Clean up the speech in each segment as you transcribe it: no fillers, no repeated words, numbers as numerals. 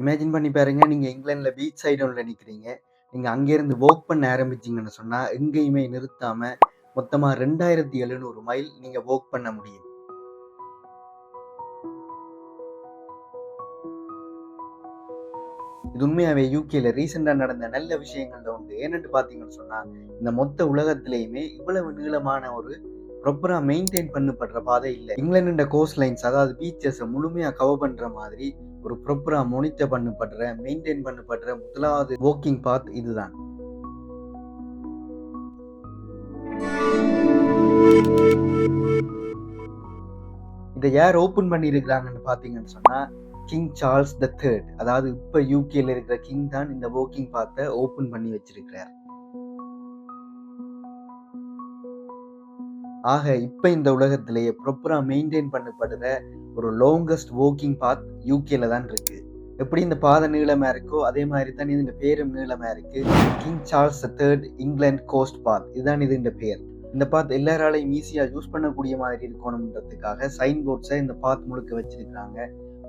Imagine பண்ணி பாருங்க, நீங்க இங்கிலாந்துல பீச் சைடு ஒன்ல நிக்கிறீங்க. நீங்க அங்கேருந்து வாக் பண்ண ஆரம்பிச்சீங்கன்னு சொன்னா, எங்கேயுமே நிறுத்தாம மொத்தமா 2700 மைல் நீங்க வாக் பண்ண முடியும். இது உண்மையாவே யூகேல ரீசெண்டா நடந்த நல்ல விஷயங்கள்ல ஒன்று. ஏன்னு பார்த்தீங்கன்னு சொன்னா, இந்த மொத்த உலகத்திலேயுமே இவ்வளவு நீளமான ஒரு ப்ராப்பரா மெயின்டெயின் பண்ணப்படுற பாதை இல்ல. இங்கிலாந்து கோஸ்ட் லைன்ஸ், அதாவது பீச்சஸ் முழுமையா கவர் பண்ற மாதிரி ஒரு ப்ராப்பரா மானிட்டர் பண்ணப்படுற, மெயின்டெயின் பண்ணப்படுற முதலாவது வாக்கிங் பாத் இதுதான். இதை யார் ஓபன் பண்ணியிருக்கிறாங்கன்னு பார்த்தீங்கன்னு சொன்னா, கிங் சார்ல்ஸ் த தேர்ட். அதாவது இப்ப யூகேல இருக்கிற கிங் தான் இந்த வாக்கிங் பாத்தை ஓபன் பண்ணி வச்சிருக்கிறார். ஆக இப்ப இந்த உலகத்திலேயே ப்ராப்பரா மெயின்டைன் பண்ணப்படுற ஒரு லாங்கஸ்ட் வாக்கிங் பாத் யூகேல தான் இருக்கு. எப்படி இந்த பாதை நீளமா இருக்கோ அதே மாதிரி தான் இது இந்த பேரும் நீளமா இருக்கு. King Charles third England coast path, இதுதான் இது இந்த பேர். இந்த பாத் எல்லாராலையும் ஈஸியா யூஸ் பண்ணக்கூடிய மாதிரி இருக்கணும்ன்றதுக்காக சைன் போர்ட்ஸை இந்த பாத் முழுக்க வச்சிருக்கிறாங்க.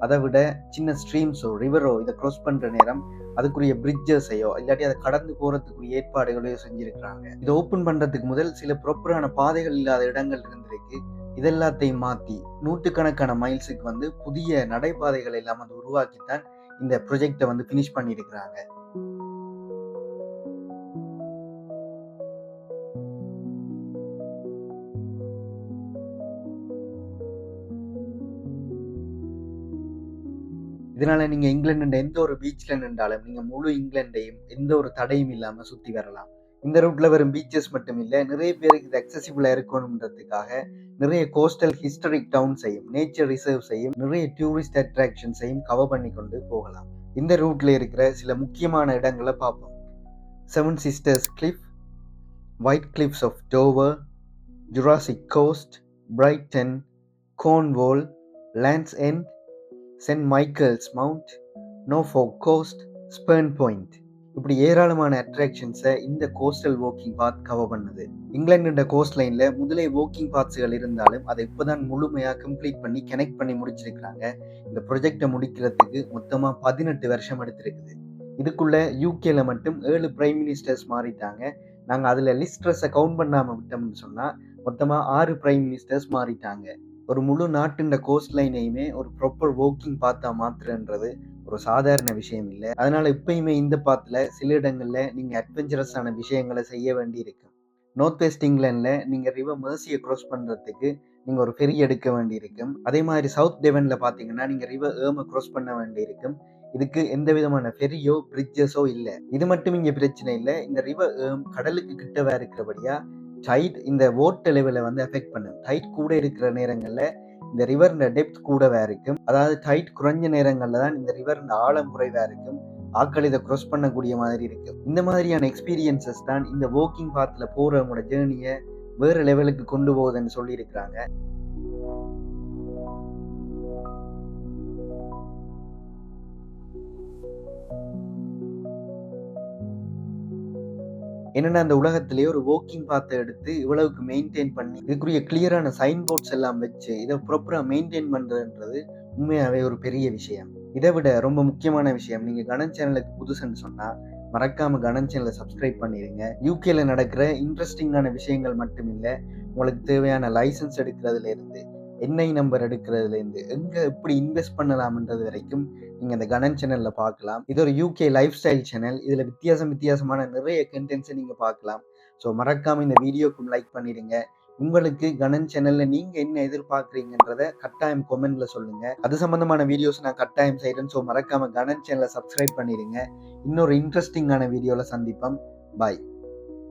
அதை விட சின்ன ஸ்ட்ரீம்ஸோ ரிவரோ இதை க்ராஸ் பண்ற நேரம் அதுக்குரிய பிரிட்ஜஸையோ இல்லாட்டி அதை கடந்து போறதுக்குரிய ஏற்பாடுகளையோ செஞ்சிருக்கிறாங்க. இதை ஓப்பன் பண்றதுக்கு முதல் சில ப்ராப்பரான பாதைகள் இல்லாத இடங்கள் இருந்திருக்கு. இதெல்லாத்தையும் மாத்தி நூற்றுக்கணக்கான மைல்ஸுக்கு புதிய நடைபாதைகள் எல்லாம் உருவாக்கித்தான் இந்த ப்ரொஜெக்டை ஃபினிஷ் பண்ணியிருக்கிறாங்க. இதனால நீங்க இங்கிலாந்து எந்த ஒரு பீச்ல நின்றாலும் நீங்க முழு இங்கிலாந்தையும் எந்த ஒரு தடையும் இல்லாம சுத்தி வரலாம். இந்த ரூட்ல வரும் பீச்சஸ் மட்டும் இல்ல, நிறைய பேருக்கு இது அக்சசிபிளா இருக்கணும்ன்றதுக்காக நிறைய கோஸ்டல் ஹிஸ்டாரிக் டவுன்ஸையும் நேச்சர் ரிசர்வ்ஸையும் நிறைய டூரிஸ்ட் அட்ராக்ஷன்ஸையும் கவர் பண்ணி கொண்டு போகலாம். இந்த ரூட்ல இருக்கிற சில முக்கியமான இடங்களை பார்ப்போம். 7 sisters cliff, white cliffs of Dover, Jurassic coast, Brighton, Cornwall, Land's End, Saint Michael's Mount, Norfolk coast, Spurn Point, இப்படி ஏராளமான அட்ராக்ஷன்ஸை இந்த கோஸ்டல் வாக்கிங் பாத் கவர் பண்ணுது. இங்கிலாந்து கோஸ்ட் லைன்ல முதலே வாக்கிங் பாத்ஸ்கள் இருந்தாலும் அதை இப்போதான் முழுமையா கம்ப்ளீட் பண்ணி கனெக்ட் பண்ணி முடிச்சிருக்கிறாங்க. இந்த ப்ரொஜெக்டை முடிக்கிறதுக்கு மொத்தமா 18 வருஷம் எடுத்திருக்குது. இதுக்குள்ள யூகேல மட்டும் 7 பிரைம் மினிஸ்டர்ஸ் மாறிட்டாங்க. நாங்க அதுல லிஸ்ட்ரஸை கவுண்ட் பண்ணாம விட்டோம்னு சொன்னா மொத்தமா 6 பிரைம் மினிஸ்டர்ஸ் மாறிட்டாங்க. ஒரு முழு நாட்டின் கோஸ்ட் லைனையுமே ஒரு ப்ராப்பர் வாக்கிங் பாத்தா மாத்துறன்றது ஒரு சாதாரண விஷயம் இல்லை. அதனால இப்பயுமே இந்த பாத்துல சில இடங்கள்ல நீங்க அட்வென்ச்சரஸான விஷயங்களை செய்ய வேண்டி இருக்கு. நார்த் வெஸ்ட் இங்கிலாந்துல நீங்க ரிவர் மெர்சியை கிராஸ் பண்றதுக்கு நீங்க ஒரு ஃபெரி எடுக்க வேண்டி இருக்கும். அதே மாதிரி சவுத் டெவன்ல பாத்தீங்கன்னா நீங்க ரிவர் ஏர்மை கிராஸ் பண்ண வேண்டி இருக்கும். இதுக்கு எந்த விதமான ஃபெரியோ பிரிட்ஜஸோ இல்லை. இது மட்டும் இங்க பிரச்சனை இல்லை. இந்த ரிவர் ஏர்ம் கடலுக்கு கிட்டவா இருக்கிறபடியா டைட் இந்த வாட்டர் லெவலை எஃபெக்ட் பண்ணும். டைட் கூட இருக்கிற நேரங்கள்ல இந்த ரிவர் டெப்த் கூடவா இருக்கும். அதாவது டைட் குறைஞ்ச நேரங்கள்ல தான் இந்த ரிவர் ஆழம் குறைவா இருக்கும். ஆட்கள் இதை கிராஸ் பண்ணக்கூடிய மாதிரி இருக்கு. இந்த மாதிரியான எக்ஸ்பீரியன்சஸ் தான் இந்த வாக்கிங் பாத்ல போறவங்களோட ஜேர்னியை வேற லெவலுக்கு கொண்டு போகுதுன்னு சொல்லி இருக்கிறாங்க. என்னன்னா அந்த உலகத்திலேயே ஒரு வாக்கிங் பாத்தை எடுத்து இவ்வளவுக்கு மெயின்டைன் பண்ணி இதுக்குரிய கிளியரான சைன் போர்ட்ஸ் எல்லாம் வச்சு இதை ப்ராப்பரா மெயின்டைன் பண்றதுன்றது உண்மையாவே ஒரு பெரிய விஷயம். இதை விட ரொம்ப முக்கியமான விஷயம், நீங்க கணன் சேனலுக்கு புதுசுன்னு சொன்னா மறக்காம கணன் சேனலை சப்ஸ்கிரைப் பண்ணிடுங்க. யூகேல நடக்கிற இன்ட்ரெஸ்டிங்கான விஷயங்கள் மட்டும் இல்ல, உங்களுக்கு தேவையான லைசன்ஸ் எடுக்கிறதுல இருந்து என்ஐ நம்பர் எடுக்கிறதுல இருந்து எங்க எப்படி இன்வெஸ்ட் பண்ணலாம்ன்றது வரைக்கும் நீங்க இந்த கணன் சேனல்ல பார்க்கலாம். இது ஒரு யூகே லைஃப் ஸ்டைல் சேனல். இதுல வித்தியாசமான நிறைய கண்டென்ட்ஸை நீங்க பார்க்கலாம். ஸோ மறக்காம இந்த வீடியோக்கும் லைக் பண்ணிடுங்க. உங்களுக்கு கணன் சேனல்ல நீங்க என்ன எதிர்பார்க்குறீங்கன்றத கட்டாயம் கொமெண்ட்ல சொல்லுங்க. அது சம்பந்தமான வீடியோஸ் நான் கட்டாயம் செய்யறேன். ஸோ மறக்காம கணன் சேனலை சப்ஸ்கிரைப் பண்ணிடுங்க. இன்னொரு இன்ட்ரெஸ்டிங்கான வீடியோல சந்திப்போம். பாய்.